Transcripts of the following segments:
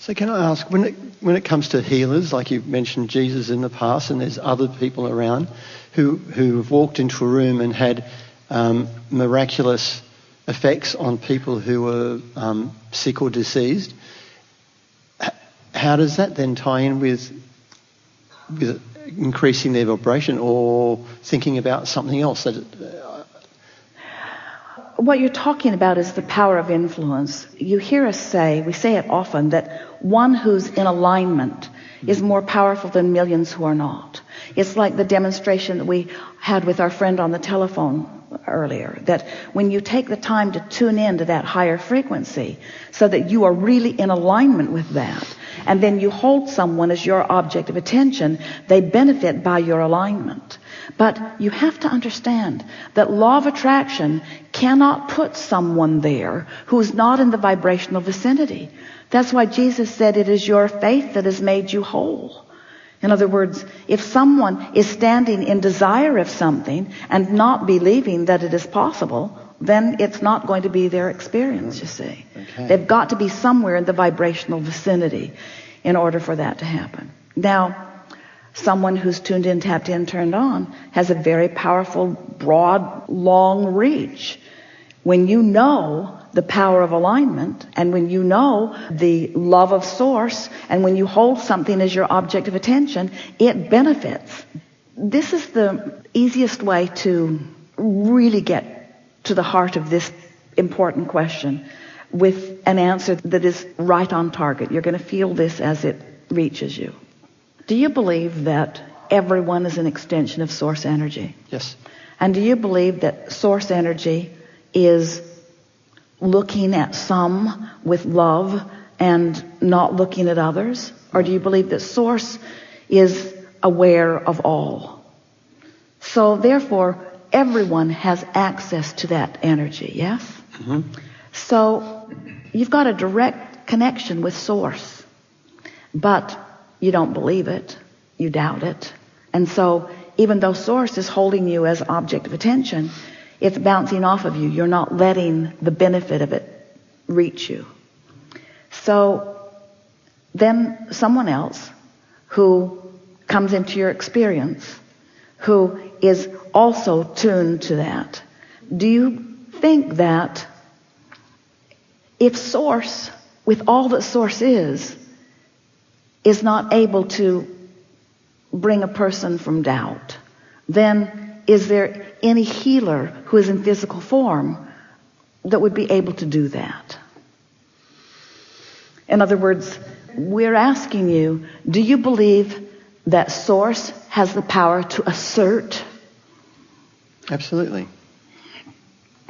So can I ask, when it comes to healers, like you've mentioned Jesus in the past, and there's other people around who've walked into a room and had miraculous effects on people who were sick or diseased, how does that then tie in with increasing their vibration or thinking about something else? What you're talking about is the power of influence. You hear us say, we say it often, that one who's in alignment is more powerful than millions who are not. It's like the demonstration that we had with our friend on the telephone earlier, that when you take the time to tune in to that higher frequency so that you are really in alignment with that, and then you hold someone as your object of attention, they benefit by your alignment. But you have to understand that law of attraction cannot put someone there who's not in the vibrational vicinity. That's why Jesus said it is your faith that has made you whole. In other words, if someone is standing in desire of something and not believing that it is possible, then it's not going to be their experience, you see. Okay. They've got to be somewhere in the vibrational vicinity in order for that to happen. Now, someone who's tuned in, tapped in, turned on has a very powerful, broad, long reach. When you know the power of alignment, and when you know the love of source, and when you hold something as your object of attention, it benefits. This is the easiest way to really get to the heart of this important question with an answer that is right on target. You're going to feel this as it reaches you. Do you believe that everyone is an extension of source energy? Yes. And do you believe that source energy is looking at some with love and not looking at others? Or do you believe that source is aware of all? So therefore, everyone has access to that energy, yes? Mm-hmm. So you've got a direct connection with source, but you don't believe it, you doubt it. And so even though source is holding you as object of attention, it's bouncing off of you. You're not letting the benefit of it reach you. So then someone else who comes into your experience, who is also tuned to that, do you think that if source, with all that source is not able to bring a person from doubt, then is there any healer who is in physical form that would be able to do that? In other words, we're asking you, do you believe that source has the power to assert? Absolutely.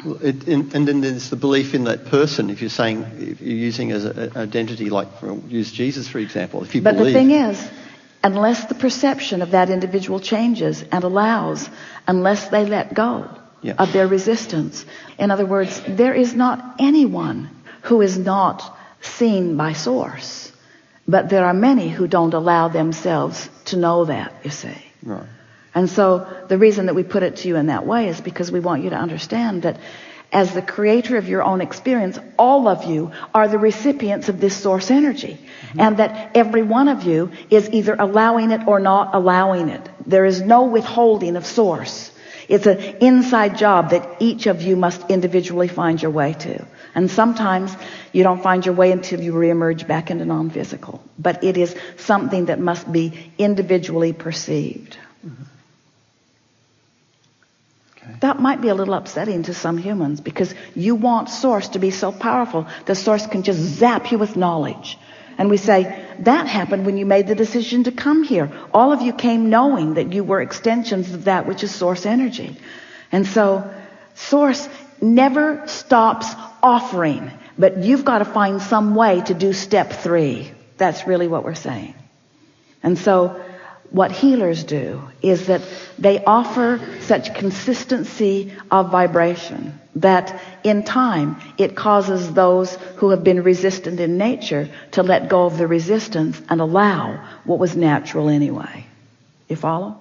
And then there's the belief in that person. If you're using as an identity, like use Jesus for example, if you believe. But the thing is, unless the perception of that individual changes and allows, unless they let go of their resistance. In other words, there is not anyone who is not seen by source, but there are many who don't allow themselves to know that, you see. Right. And so the reason that we put it to you in that way is because we want you to understand that as the creator of your own experience, all of you are the recipients of this source energy. Mm-hmm. And that every one of you is either allowing it or not allowing it. There is no withholding of source. It's an inside job that each of you must individually find your way to. And sometimes you don't find your way until you reemerge back into non-physical. But it is something that must be individually perceived. Mm-hmm. That might be a little upsetting to some humans because you want source to be so powerful that source can just zap you with knowledge. And we say, that happened when you made the decision to come here. All of you came knowing that you were extensions of that which is source energy. And so source never stops offering, but you've got to find some way to do step 3. That's really what we're saying. And so what healers do is that they offer such consistency of vibration that in time it causes those who have been resistant in nature to let go of the resistance and allow what was natural anyway. You follow?